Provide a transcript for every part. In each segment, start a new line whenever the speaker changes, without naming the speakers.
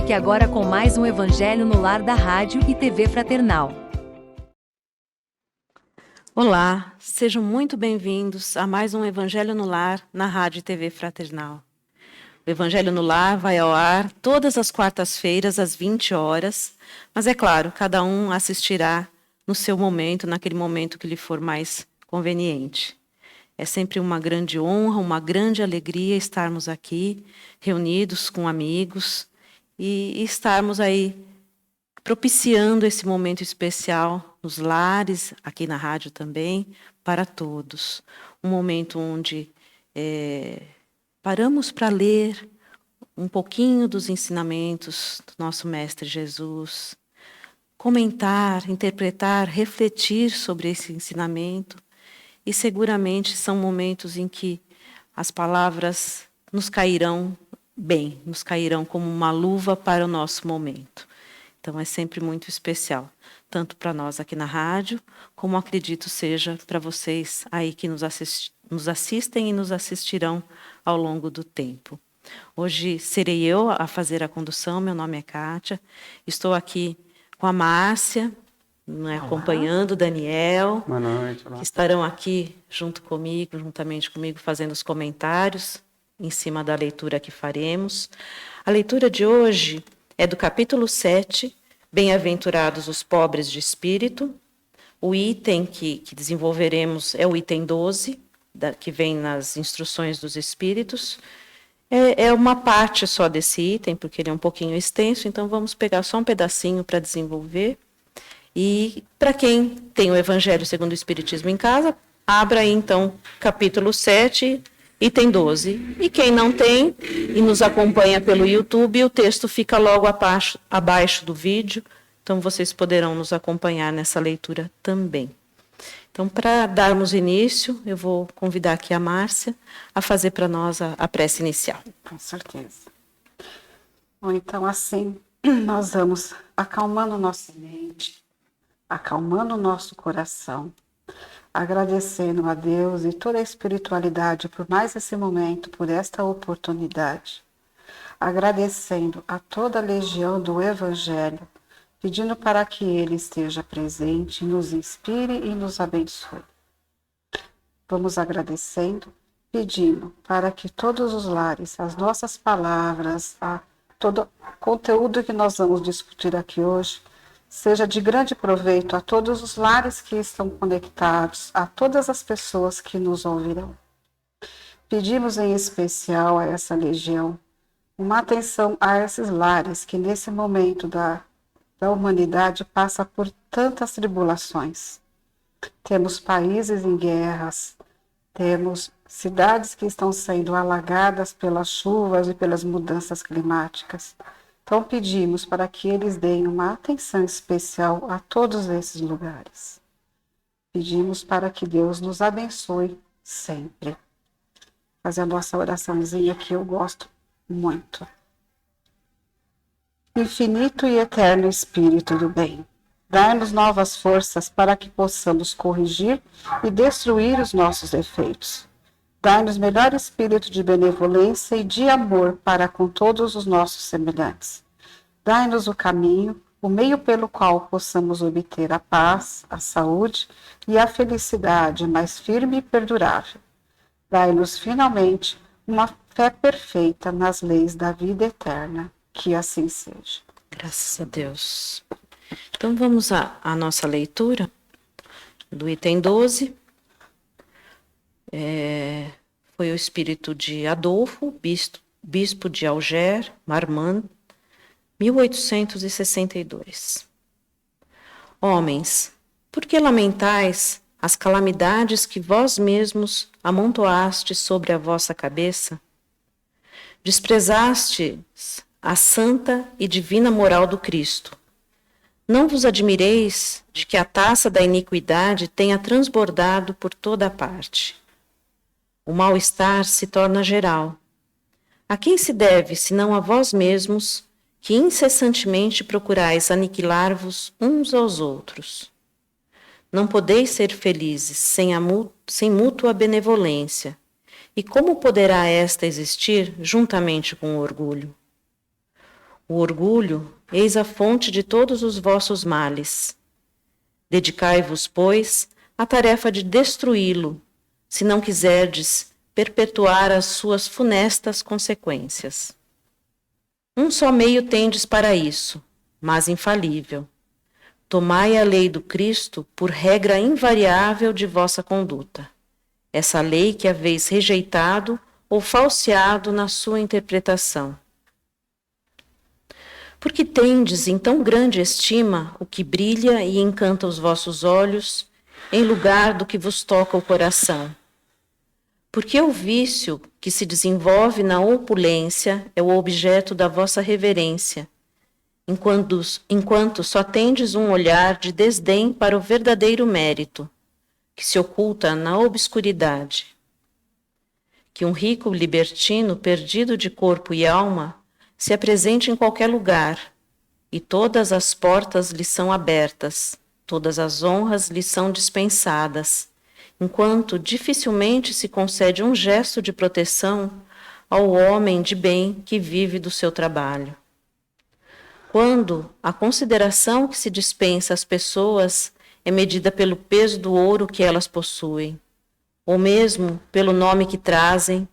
Fique agora com mais um Evangelho no Lar da Rádio e TV Fraternal.
Olá, sejam muito bem-vindos a mais um Evangelho no Lar na Rádio e TV Fraternal. O Evangelho no Lar vai ao ar todas as quartas-feiras às 20 horas, mas é claro, cada um assistirá no seu momento, naquele momento que lhe for mais conveniente. É sempre uma grande honra, uma grande alegria estarmos aqui, reunidos com amigos e estarmos aí propiciando esse momento especial nos lares, aqui na rádio também, para todos. Um momento onde paramos para ler um pouquinho dos ensinamentos do nosso Mestre Jesus, comentar, interpretar, refletir sobre esse ensinamento, e seguramente são momentos em que as palavras nos cairão bem, nos cairão como uma luva para o nosso momento. Então é sempre muito especial, tanto para nós aqui na rádio, como acredito seja para vocês aí que nos assistem e nos assistirão ao longo do tempo. Hoje serei eu a fazer a condução, meu nome é Kátia, estou aqui com a Márcia, acompanhando o Daniel,
Boa noite, olá.
Que estarão aqui juntamente comigo, fazendo os comentários em cima da leitura que faremos. A leitura de hoje é do capítulo 7, Bem-aventurados os pobres de espírito. O item que desenvolveremos é o item 12, que vem nas instruções dos espíritos. É uma parte só desse item, porque ele é um pouquinho extenso, então vamos pegar só um pedacinho para desenvolver. E para quem tem o Evangelho segundo o Espiritismo em casa, abra aí então capítulo 7, item 12. E quem não tem e nos acompanha pelo YouTube, o texto fica logo abaixo do vídeo, então vocês poderão nos acompanhar nessa leitura também. Então, para darmos início, eu vou convidar aqui a Márcia a fazer para nós a prece inicial.
Com certeza. Bom, então assim, nós vamos acalmando nossa mente, acalmando o nosso coração, agradecendo a Deus e toda a espiritualidade por mais esse momento, por esta oportunidade, agradecendo a toda a legião do Evangelho, pedindo para que Ele esteja presente, nos inspire e nos abençoe. Vamos agradecendo, pedindo para que todos os lares, as nossas palavras, todo o conteúdo que nós vamos discutir aqui hoje, seja de grande proveito a todos os lares que estão conectados, a todas as pessoas que nos ouvirão. Pedimos em especial a essa legião uma atenção a esses lares que nesse momento da humanidade passa por tantas tribulações. Temos países em guerras, temos cidades que estão sendo alagadas pelas chuvas e pelas mudanças climáticas. Então pedimos para que eles deem uma atenção especial a todos esses lugares. Pedimos para que Deus nos abençoe sempre. Fazer a nossa oraçãozinha que eu gosto muito. Infinito e eterno Espírito do bem, dai-nos novas forças para que possamos corrigir e destruir os nossos defeitos. Dai-nos melhor espírito de benevolência e de amor para com todos os nossos semelhantes. Dai-nos o caminho, o meio pelo qual possamos obter a paz, a saúde e a felicidade mais firme e perdurável. Dai-nos, finalmente, uma fé perfeita nas leis da vida eterna. Que assim seja.
Graças a Deus. Então vamos à nossa leitura do item 12. Foi o espírito de Adolfo, bispo de Alger, Marmande, 1862. Homens, por que lamentais as calamidades que vós mesmos amontoastes sobre a vossa cabeça? Desprezastes a santa e divina moral do Cristo. Não vos admireis de que a taça da iniquidade tenha transbordado por toda a parte. O mal-estar se torna geral. A quem se deve, senão a vós mesmos, que incessantemente procurais aniquilar-vos uns aos outros? Não podeis ser felizes sem mútua benevolência. E como poderá esta existir juntamente com o orgulho? O orgulho, eis a fonte de todos os vossos males. Dedicai-vos, pois, à tarefa de destruí-lo, se não quiserdes perpetuar as suas funestas consequências. Um só meio tendes para isso, mas infalível. Tomai a lei do Cristo por regra invariável de vossa conduta. Essa lei que haveis rejeitado ou falseado na sua interpretação. Porque tendes em tão grande estima o que brilha e encanta os vossos olhos, em lugar do que vos toca o coração. Porque o vício que se desenvolve na opulência é o objeto da vossa reverência, enquanto só tendes um olhar de desdém para o verdadeiro mérito, que se oculta na obscuridade. Que um rico libertino perdido de corpo e alma se apresente em qualquer lugar, e todas as portas lhe são abertas, todas as honras lhe são dispensadas, enquanto dificilmente se concede um gesto de proteção ao homem de bem que vive do seu trabalho. Quando a consideração que se dispensa às pessoas é medida pelo peso do ouro que elas possuem, ou mesmo pelo nome que trazem,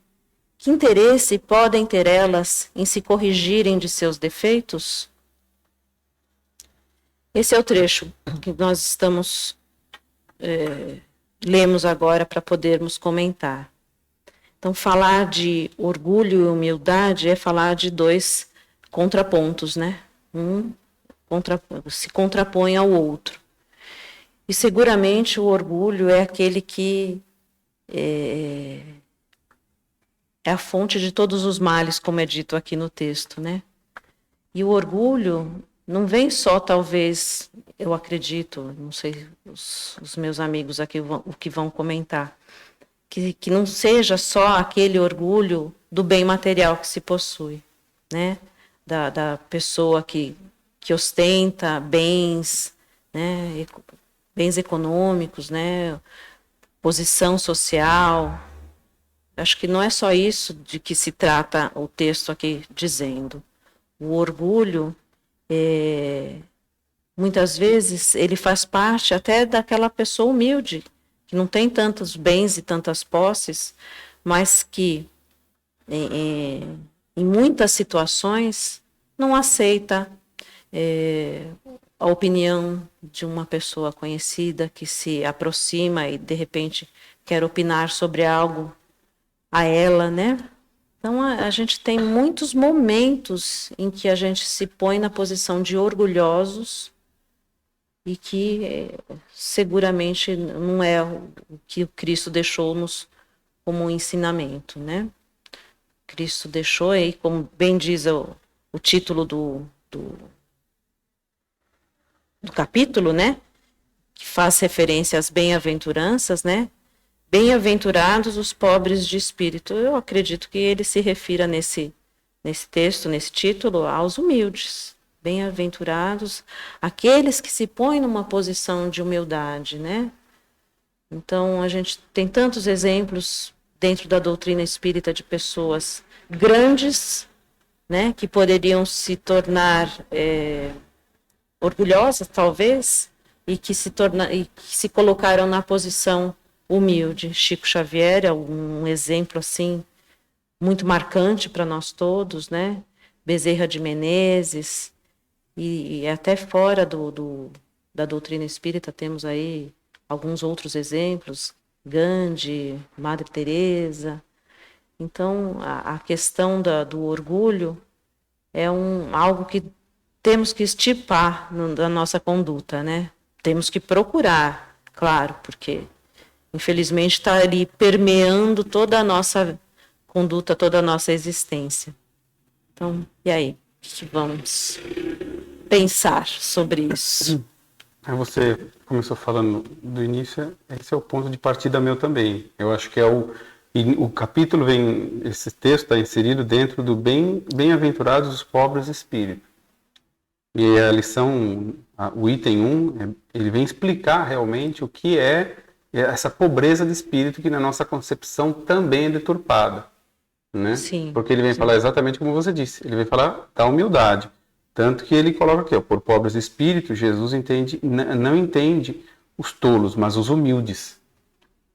que interesse podem ter elas em se corrigirem de seus defeitos? Esse é o trecho que nós lemos agora para podermos comentar. Então, falar de orgulho e humildade é falar de dois contrapontos, né? Um se contrapõe ao outro. E seguramente o orgulho é aquele que é a fonte de todos os males, como é dito aqui no texto, né? E o orgulho não vem só, talvez, eu acredito, não sei os meus amigos aqui o que vão comentar, que não seja só aquele orgulho do bem material que se possui, né? Da pessoa que ostenta bens, né? Bens econômicos, né? Posição social. Acho que não é só isso de que se trata o texto aqui dizendo. O orgulho, muitas vezes, ele faz parte até daquela pessoa humilde, que não tem tantos bens e tantas posses, mas que, em muitas situações, não aceita a opinião de uma pessoa conhecida que se aproxima e, de repente, quer opinar sobre algo a ela, né? Então, a gente tem muitos momentos em que a gente se põe na posição de orgulhosos e que seguramente não é o que o Cristo deixou-nos como um ensinamento, né? Cristo deixou aí, como bem diz o título do capítulo, né? Que faz referência às bem-aventuranças, né? Bem-aventurados os pobres de espírito. Eu acredito que ele se refira nesse texto, nesse título, aos humildes. Bem-aventurados aqueles que se põem numa posição de humildade, né? Então, a gente tem tantos exemplos dentro da doutrina espírita de pessoas grandes, né, que poderiam se tornar orgulhosas, talvez, e que se colocaram na posição humilde. Chico Xavier é um exemplo assim muito marcante para nós todos, né? Bezerra de Menezes, e até fora da doutrina espírita temos aí alguns outros exemplos, Gandhi, Madre Teresa. Então, a questão do orgulho é algo que temos que extirpar da nossa conduta, né? Temos que procurar, claro, porque infelizmente está ali permeando toda a nossa conduta, toda a nossa existência. Então, e aí? O que vamos pensar sobre isso?
Você começou falando do início, esse é o ponto de partida meu também. Eu acho que o capítulo esse texto está inserido dentro do bem-aventurados os pobres de espírito. E a lição, o item 1, ele vem explicar realmente o que é essa pobreza de espírito que na nossa concepção também é deturpada, né?
Sim,
porque ele vem falar exatamente como você disse, ele vem falar da humildade. Tanto que ele coloca aqui, ó, por pobres de espírito, Jesus não entende os tolos, mas os humildes.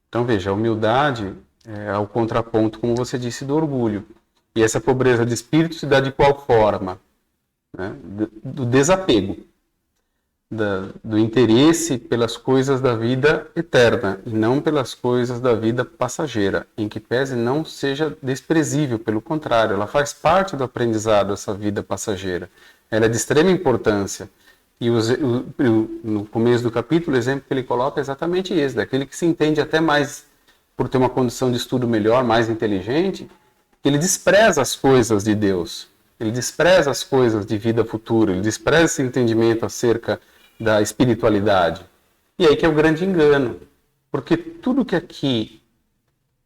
Então veja, a humildade é o contraponto, como você disse, do orgulho. E essa pobreza de espírito se dá de qual forma? Né? Do desapego, do interesse pelas coisas da vida eterna e não pelas coisas da vida passageira, em que pese não seja desprezível, pelo contrário, ela faz parte do aprendizado, essa vida passageira. Ela é de extrema importância. E no começo do capítulo, o exemplo que ele coloca é exatamente esse, daquele que se entende até mais por ter uma condição de estudo melhor, mais inteligente, que ele despreza as coisas de Deus, ele despreza as coisas de vida futura, ele despreza esse entendimento acerca da espiritualidade. E aí que é o grande engano, porque tudo que aqui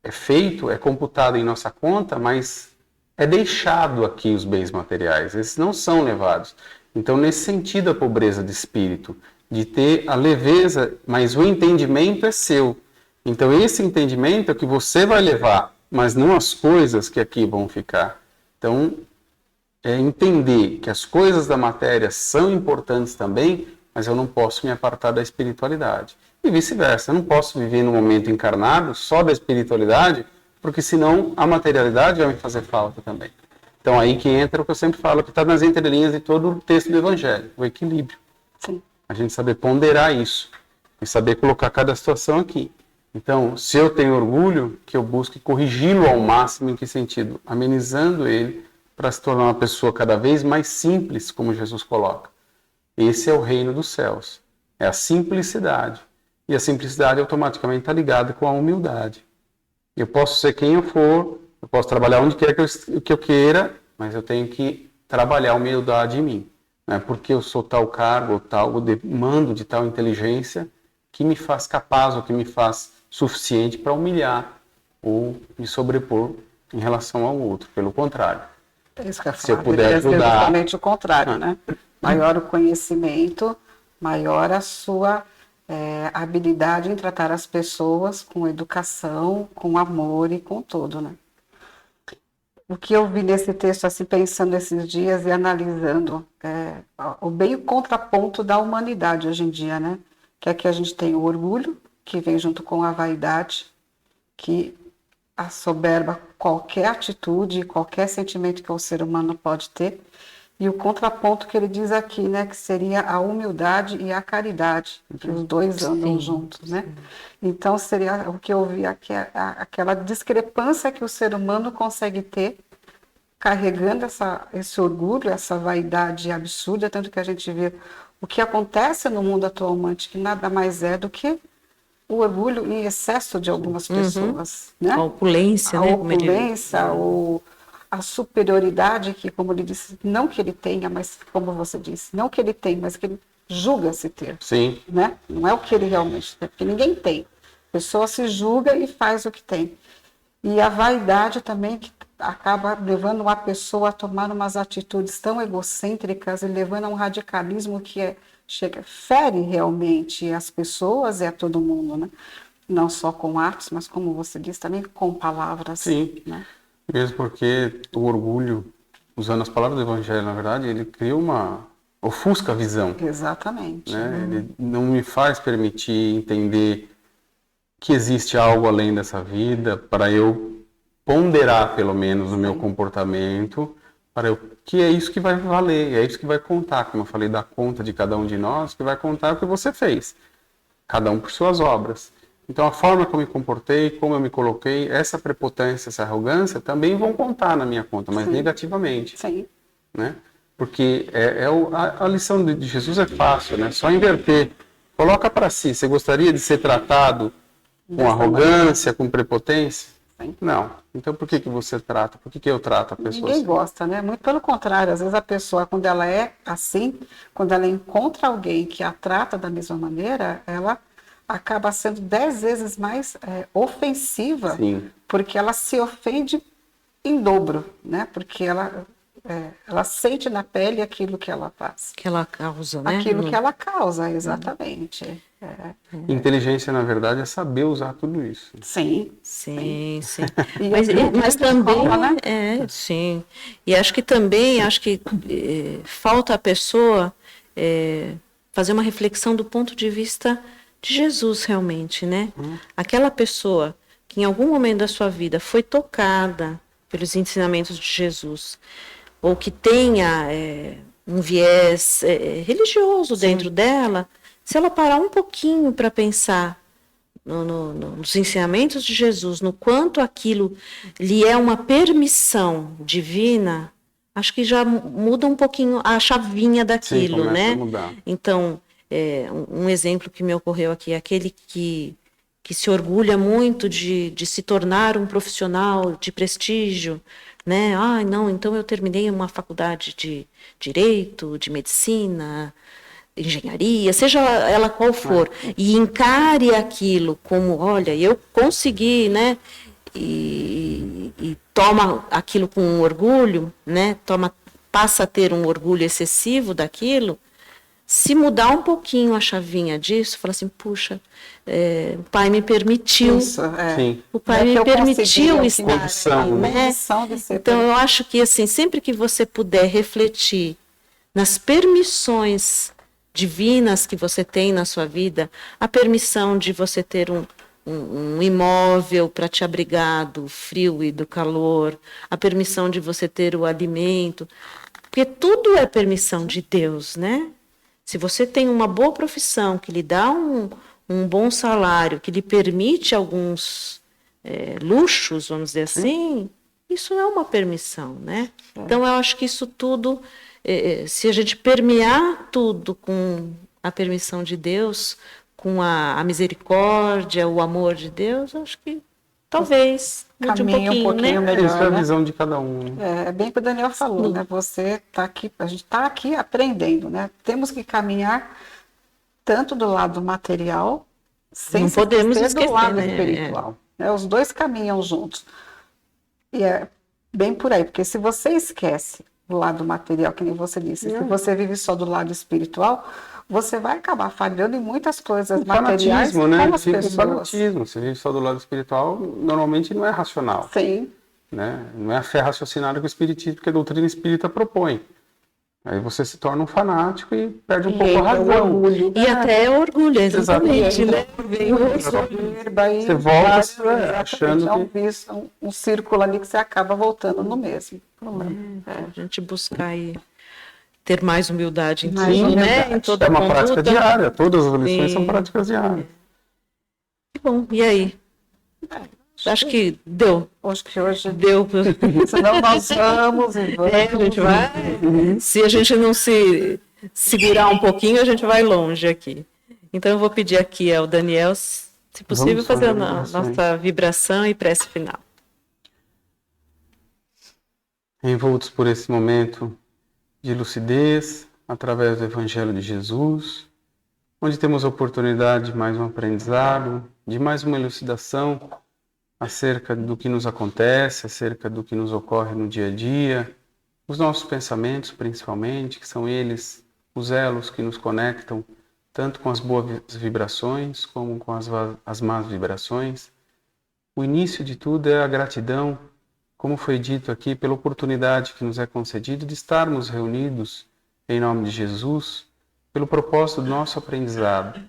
é feito, é computado em nossa conta, mas é deixado aqui os bens materiais, esses não são levados. Então, nesse sentido, a pobreza de espírito, de ter a leveza, mas o entendimento é seu. Então, esse entendimento é o que você vai levar, mas não as coisas que aqui vão ficar. Então, é entender que as coisas da matéria são importantes também, mas eu não posso me apartar da espiritualidade. E vice-versa, eu não posso viver no momento encarnado só da espiritualidade, porque senão a materialidade vai me fazer falta também. Então aí que entra o que eu sempre falo, que está nas entrelinhas de todo o texto do Evangelho, o equilíbrio.
Sim.
A gente saber ponderar isso e saber colocar cada situação aqui. Então, se eu tenho orgulho, que eu busque corrigi-lo ao máximo, em que sentido? Amenizando ele para se tornar uma pessoa cada vez mais simples, como Jesus coloca. Esse é o reino dos céus. É a simplicidade. E a simplicidade automaticamente está ligada com a humildade. Eu posso ser quem eu for, eu posso trabalhar onde quer que eu queira, mas eu tenho que trabalhar a humildade em mim. Não é porque eu sou tal cargo, ou tal, ou demando de tal inteligência, que me faz capaz, ou que me faz suficiente para humilhar, ou me sobrepor em relação ao outro. Pelo contrário.
É isso que eu
Se eu
falo,
puder
é
ajudar...
exatamente o contrário, né? Maior o conhecimento, maior a sua habilidade em tratar as pessoas com educação, com amor e com tudo, né? O que eu vi nesse texto, assim, pensando esses dias e analisando, o bem contraponto da humanidade hoje em dia, né? Que é que a gente tem o orgulho, que vem junto com a vaidade, que assoberba qualquer atitude, qualquer sentimento que o ser humano pode ter, e o contraponto que ele diz aqui, né, que seria a humildade e a caridade, que os dois andam juntos, né? Então seria o que eu vi aqui, aquela discrepância que o ser humano consegue ter, carregando esse orgulho, essa vaidade absurda, tanto que a gente vê o que acontece no mundo atualmente, que nada mais é do que o orgulho em excesso de algumas pessoas, né?
A opulência, né?
A opulência, a superioridade que, como ele disse, não que ele tenha, mas como você disse, não que ele tem, mas que ele julga-se ter.
Sim.
Né? Não é o que ele realmente tem, porque ninguém tem. A pessoa se julga e faz o que tem. E a vaidade também, que acaba levando uma pessoa a tomar umas atitudes tão egocêntricas e levando a um radicalismo que fere realmente as pessoas e a todo mundo, né? Não só com atos, mas como você disse, também com palavras.
Sim,
né?
Mesmo porque o orgulho, usando as palavras do Evangelho, na verdade, ele cria ofusca a visão.
Exatamente.
Né? Ele não me faz permitir entender que existe algo além dessa vida, para eu ponderar, pelo menos, o meu comportamento, que é isso que vai valer, é isso que vai contar, como eu falei, da conta de cada um de nós, que vai contar o que você fez, cada um por suas obras. Então, a forma que eu me comportei, como eu me coloquei, essa prepotência, essa arrogância, também vão contar na minha conta, mas negativamente.
Sim.
Né? Porque a lição de Jesus é fácil, né? Só inverter. Coloca para si, você gostaria de ser tratado com arrogância, com prepotência?
Sim.
Não. Então, por que você trata? Por que eu trato a pessoa
Ninguém
assim?
gosta, né? Muito pelo contrário, às vezes a pessoa, quando ela é assim, quando ela encontra alguém que a trata da mesma maneira, ela acaba sendo 10 vezes mais ofensiva,
Sim.
porque ela se ofende em dobro, né? Porque ela sente na pele aquilo que ela faz.
Que ela causa, né?
Aquilo que ela causa, exatamente.
Inteligência, na verdade, é saber usar tudo isso.
Sim.
Sim, sim.
E
Mas,
é
mas
uma
também,
escola, né?
sim. E acho que também, falta a pessoa fazer uma reflexão do ponto de vista de Jesus realmente, né? Aquela pessoa que em algum momento da sua vida foi tocada pelos ensinamentos de Jesus, ou que tenha um viés religioso dentro dela, se ela parar um pouquinho para pensar nos ensinamentos de Jesus, no quanto aquilo lhe é uma permissão divina, acho que já muda um pouquinho a chavinha daquilo,
começa
né?
a mudar.
Então, um exemplo que me ocorreu aqui é aquele que se orgulha muito de se tornar um profissional de prestígio, né? Ah, não, então eu terminei uma faculdade de direito, de medicina, engenharia, seja ela qual for, e encare aquilo como, olha, eu consegui, né? E toma aquilo com um orgulho, né? Passa a ter um orgulho excessivo daquilo. Se mudar um pouquinho a chavinha disso, fala assim, puxa, o pai me permitiu,
Isso,
Sim.
o pai
Não é que
me
eu
permitiu
consegui,
estar
opção,
aqui,
né?
né?
Opção de ser
Então eu acho que assim, sempre que você puder refletir nas permissões divinas que você tem na sua vida, a permissão de você ter um imóvel para te abrigar do frio e do calor, a permissão de você ter o alimento, porque tudo é permissão de Deus, né? Se você tem uma boa profissão, que lhe dá um bom salário, que lhe permite alguns luxos, vamos dizer assim, isso é uma permissão, né? Então, eu acho que isso tudo, se a gente permear tudo com a permissão de Deus, com a misericórdia, o amor de Deus, eu acho que talvez mude um
caminho
pouquinho, né?
melhor,
Isso é a
né?
visão de cada um. Né?
É bem o que o Daniel falou, né? Você está aqui, a gente está aqui aprendendo, né? Temos que caminhar tanto do lado material, sem
Não
se
podemos
esquecer do lado
né?
espiritual. Né? Os dois caminham juntos. E é bem por aí, porque se você esquece o lado material, que nem você disse, se você vive só do lado espiritual, você vai acabar falhando em muitas coisas materiais
Fanatismo, né?
com as
Fica em
pessoas.
fanatismo. Você vive só do lado espiritual, normalmente não é racional.
Sim.
Né? Não é a fé raciocinada que o espiritismo, que a doutrina espírita propõe. Aí você se torna um fanático e perde um pouco a razão.
E até orgulho, exatamente, né?
Você
volta achando
que... um círculo ali que você acaba voltando no mesmo problema.
A gente buscar aí ter mais humildade em tudo,
humildade.
né? Em toda
É uma
conduta.
prática diária. Todas as lições são práticas diárias.
Bom, e aí? Acho que deu.
Acho que hoje
deu.
Senão nós vamos e vamos.
A gente vai. Se a gente não se segurar um pouquinho, a gente vai longe aqui. Então eu vou pedir aqui ao Daniel, se possível, fazer a nossa vibração e prece final.
Envoltos por esse momento de lucidez, através do Evangelho de Jesus, onde temos a oportunidade de mais um aprendizado, de mais uma elucidação acerca do que nos acontece, acerca do que nos ocorre no dia a dia, os nossos pensamentos principalmente, que são eles os elos que nos conectam tanto com as boas vibrações como com as más vibrações. O início de tudo é a gratidão, como foi dito aqui, pela oportunidade que nos é concedida de estarmos reunidos em nome de Jesus, pelo propósito do nosso aprendizado.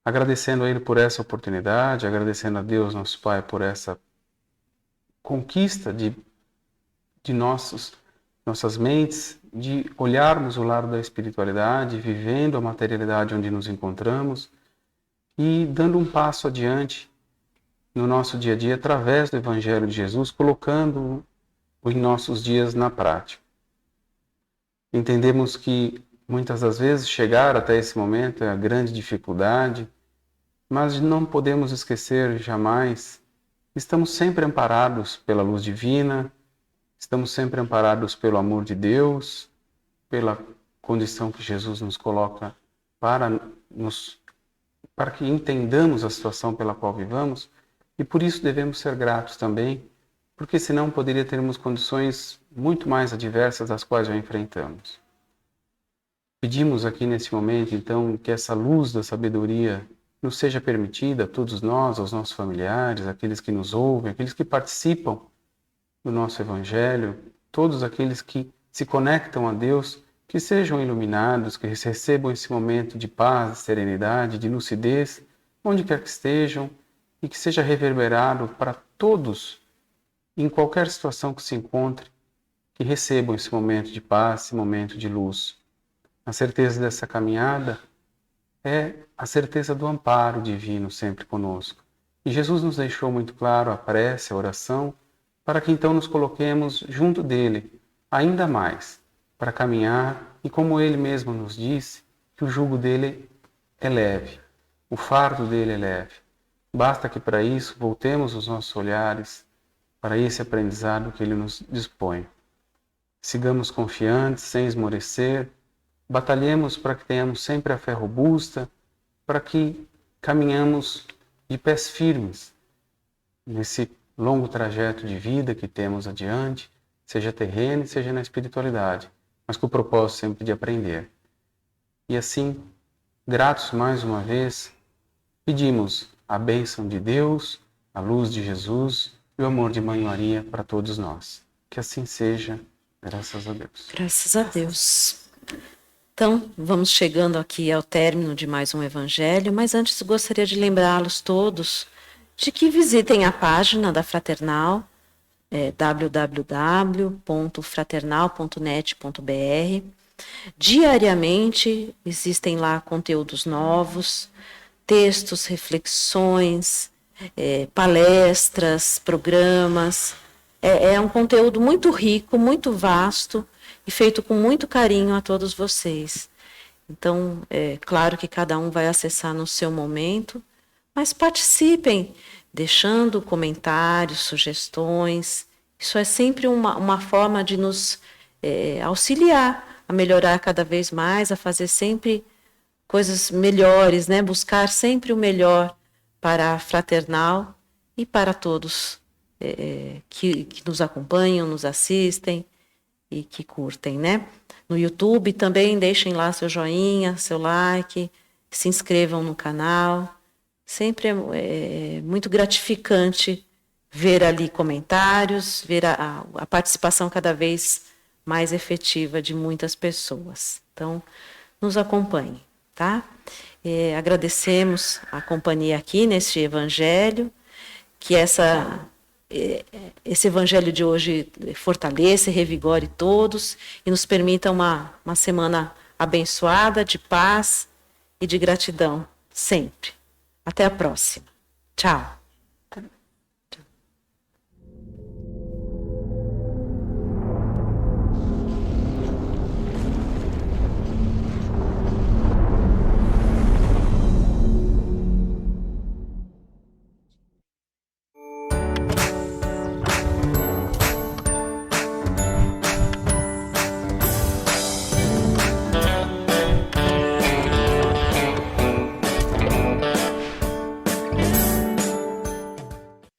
Agradecendo a Ele por essa oportunidade, agradecendo a Deus, nosso Pai, por essa conquista de nossas mentes, de olharmos o lado da espiritualidade, vivendo a materialidade onde nos encontramos e dando um passo adiante no nosso dia a dia através do Evangelho de Jesus, colocando-o em nossos dias na prática. Entendemos que muitas das vezes chegar até esse momento é a grande dificuldade, mas não podemos esquecer jamais, estamos sempre amparados pela luz divina, estamos sempre amparados pelo amor de Deus, pela condição que Jesus nos coloca para que entendamos a situação pela qual vivamos, e por isso devemos ser gratos também, porque senão poderia termos condições muito mais adversas das quais já enfrentamos. Pedimos aqui nesse momento, então, que essa luz da sabedoria nos seja permitida a todos nós, aos nossos familiares, aqueles que nos ouvem, aqueles que participam do nosso Evangelho, todos aqueles que se conectam a Deus, que sejam iluminados, que recebam esse momento de paz, de serenidade, de lucidez, onde quer que estejam, e que seja reverberado para todos, em qualquer situação que se encontre, que recebam esse momento de paz, esse momento de luz. A certeza dessa caminhada é a certeza do amparo divino sempre conosco. E Jesus nos deixou muito claro a prece, a oração, para que então nos coloquemos junto dele, ainda mais, para caminhar, e como ele mesmo nos disse, que o jugo dele é leve, o fardo dele é leve. Basta que para isso voltemos os nossos olhares para esse aprendizado que ele nos dispõe. Sigamos confiantes, sem esmorecer, batalhemos para que tenhamos sempre a fé robusta, para que caminhamos de pés firmes nesse longo trajeto de vida que temos adiante, seja terreno, seja na espiritualidade, mas com o propósito sempre de aprender. E assim, gratos mais uma vez, pedimos a bênção de Deus, a luz de Jesus e o amor de Mãe Maria para todos nós. Que assim seja, graças a Deus.
Graças a Deus. Então, vamos chegando aqui ao término de mais um Evangelho, mas antes gostaria de lembrá-los todos de que visitem a página da Fraternal, www.fraternal.net.br. Diariamente existem lá conteúdos novos, textos, reflexões, palestras, programas. É um conteúdo muito rico, muito vasto e feito com muito carinho a todos vocês. Então, é claro que cada um vai acessar no seu momento, mas participem, deixando comentários, sugestões. Isso é sempre uma forma de nos auxiliar a melhorar cada vez mais, a fazer sempre coisas melhores, né? Buscar sempre o melhor para a Fraternal e para todos que nos acompanham, nos assistem e que curtem, né? No YouTube também deixem lá seu joinha, seu like, se inscrevam no canal. Sempre é muito gratificante ver ali comentários, ver a participação cada vez mais efetiva de muitas pessoas. Então, nos acompanhem, tá? Agradecemos a companhia aqui neste Evangelho, que esse Evangelho de hoje fortaleça e revigore todos e nos permita uma semana abençoada, de paz e de gratidão, sempre. Até a próxima. Tchau.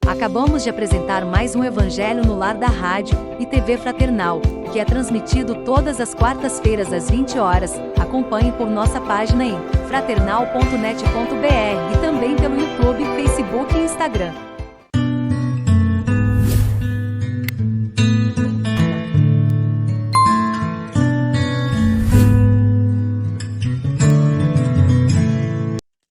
Acabamos de apresentar mais um Evangelho no Lar da Rádio e TV Fraternal, que é transmitido todas as quartas-feiras às 20 horas. Acompanhe por nossa página em fraternal.net.br e também pelo YouTube, Facebook e Instagram.